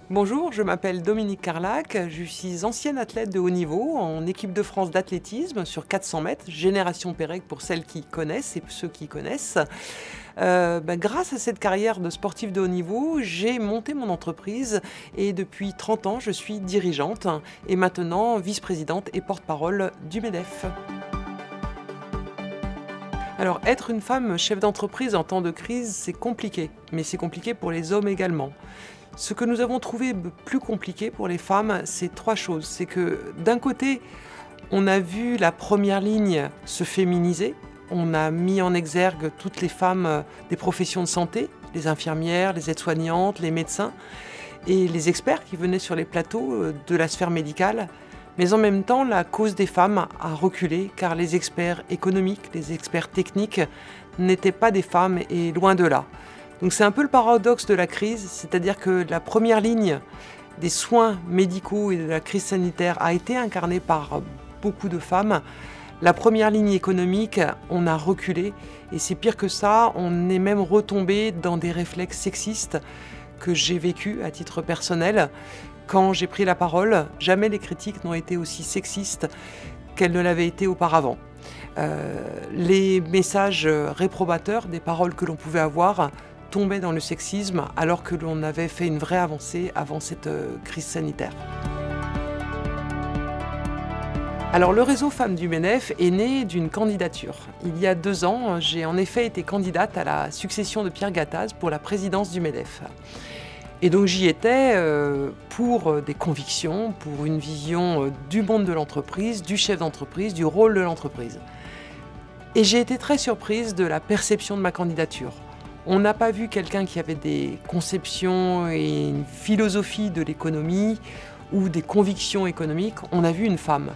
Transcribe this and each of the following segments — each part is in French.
Bonjour, je m'appelle Dominique Carlac, je suis ancienne athlète de haut niveau en équipe de France d'athlétisme sur 400 mètres, génération Pérec pour celles qui connaissent et ceux qui connaissent. Grâce à cette carrière de sportif de haut niveau, j'ai monté mon entreprise et depuis 30 ans, je suis dirigeante et maintenant vice-présidente et porte-parole du MEDEF. Alors, être une femme chef d'entreprise en temps de crise, c'est compliqué, mais c'est compliqué pour les hommes également. Ce que nous avons trouvé plus compliqué pour les femmes, c'est trois choses. C'est que d'un côté, on a vu la première ligne se féminiser. On a mis en exergue toutes les femmes des professions de santé, les infirmières, les aides-soignantes, les médecins et les experts qui venaient sur les plateaux de la sphère médicale. Mais en même temps, la cause des femmes a reculé car les experts économiques, les experts techniques n'étaient pas des femmes et loin de là. Donc c'est un peu le paradoxe de la crise, c'est-à-dire que la première ligne des soins médicaux et de la crise sanitaire a été incarnée par beaucoup de femmes. La première ligne économique, on a reculé et c'est pire que ça, on est même retombé dans des réflexes sexistes que j'ai vécu à titre personnel. Quand j'ai pris la parole, jamais les critiques n'ont été aussi sexistes qu'elles ne l'avaient été auparavant. Les messages réprobateurs des paroles que l'on pouvait avoir tombaient dans le sexisme alors que l'on avait fait une vraie avancée avant cette crise sanitaire. Alors le réseau Femmes du MEDEF est né d'une candidature. Il y a 2 ans, j'ai en effet été candidate à la succession de Pierre Gattaz pour la présidence du MEDEF. Et donc j'y étais pour des convictions, pour une vision du monde de l'entreprise, du chef d'entreprise, du rôle de l'entreprise. Et j'ai été très surprise de la perception de ma candidature. On n'a pas vu quelqu'un qui avait des conceptions et une philosophie de l'économie ou des convictions économiques, on a vu une femme.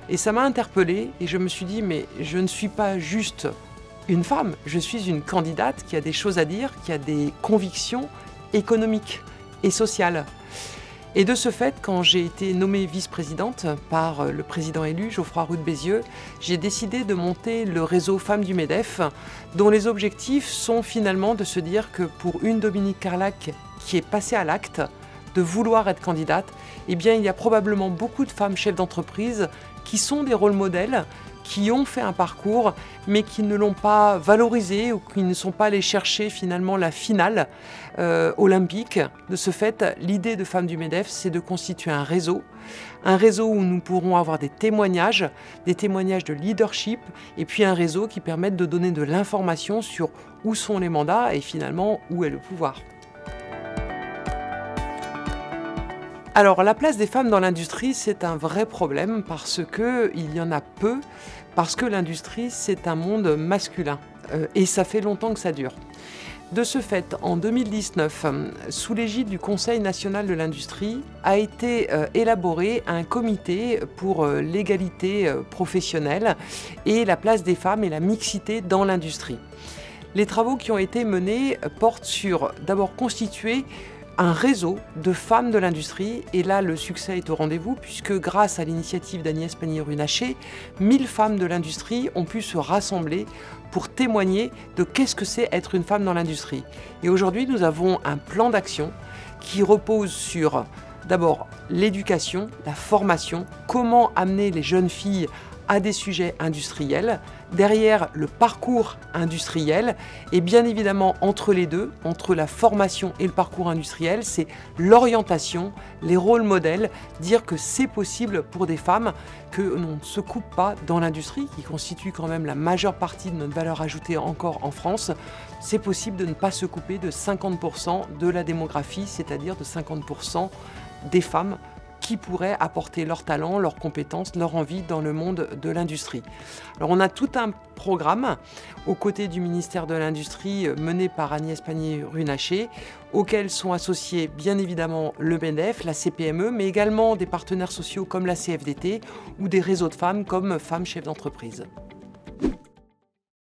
Et ça m'a interpellée et je me suis dit, mais je ne suis pas juste une femme, je suis une candidate qui a des choses à dire, qui a des convictions économiques et sociales. Et de ce fait, quand j'ai été nommée vice-présidente par le président élu, Geoffroy Roux de Bézieux, j'ai décidé de monter le réseau Femmes du MEDEF, dont les objectifs sont finalement de se dire que pour une Dominique Carlac qui est passée à l'acte, de vouloir être candidate, eh bien il y a probablement beaucoup de femmes chefs d'entreprise qui sont des rôles modèles, qui ont fait un parcours, mais qui ne l'ont pas valorisé ou qui ne sont pas allés chercher finalement la finale olympique. De ce fait, l'idée de Femmes du MEDEF, c'est de constituer un réseau où nous pourrons avoir des témoignages de leadership, et puis un réseau qui permette de donner de l'information sur où sont les mandats et finalement où est le pouvoir. Alors, la place des femmes dans l'industrie, c'est un vrai problème parce qu'il y en a peu, parce que l'industrie, c'est un monde masculin. Et ça fait longtemps que ça dure. De ce fait, en 2019, sous l'égide du Conseil national de l'industrie, a été élaboré un comité pour l'égalité professionnelle et la place des femmes et la mixité dans l'industrie. Les travaux qui ont été menés portent sur, d'abord, constituer un réseau de femmes de l'industrie, et là le succès est au rendez-vous puisque grâce à l'initiative d'Agnès Pannier-Runacher, 1000 femmes de l'industrie ont pu se rassembler pour témoigner de qu'est-ce que c'est être une femme dans l'industrie. Et aujourd'hui nous avons un plan d'action qui repose sur d'abord l'éducation, la formation, comment amener les jeunes filles à des sujets industriels, derrière le parcours industriel, et bien évidemment entre les deux, entre la formation et le parcours industriel, c'est l'orientation, les rôles modèles, dire que c'est possible pour des femmes, que l'on ne se coupe pas dans l'industrie, qui constitue quand même la majeure partie de notre valeur ajoutée encore en France. C'est possible de ne pas se couper de 50% de la démographie, c'est-à-dire de 50% des femmes qui pourraient apporter leur talent, leurs compétences, leur envie dans le monde de l'industrie. Alors on a tout un programme aux côtés du ministère de l'Industrie mené par Agnès Pannier-Runacher, auquel sont associés bien évidemment le MEDEF, la CPME, mais également des partenaires sociaux comme la CFDT ou des réseaux de femmes comme Femmes Chefs d'entreprise.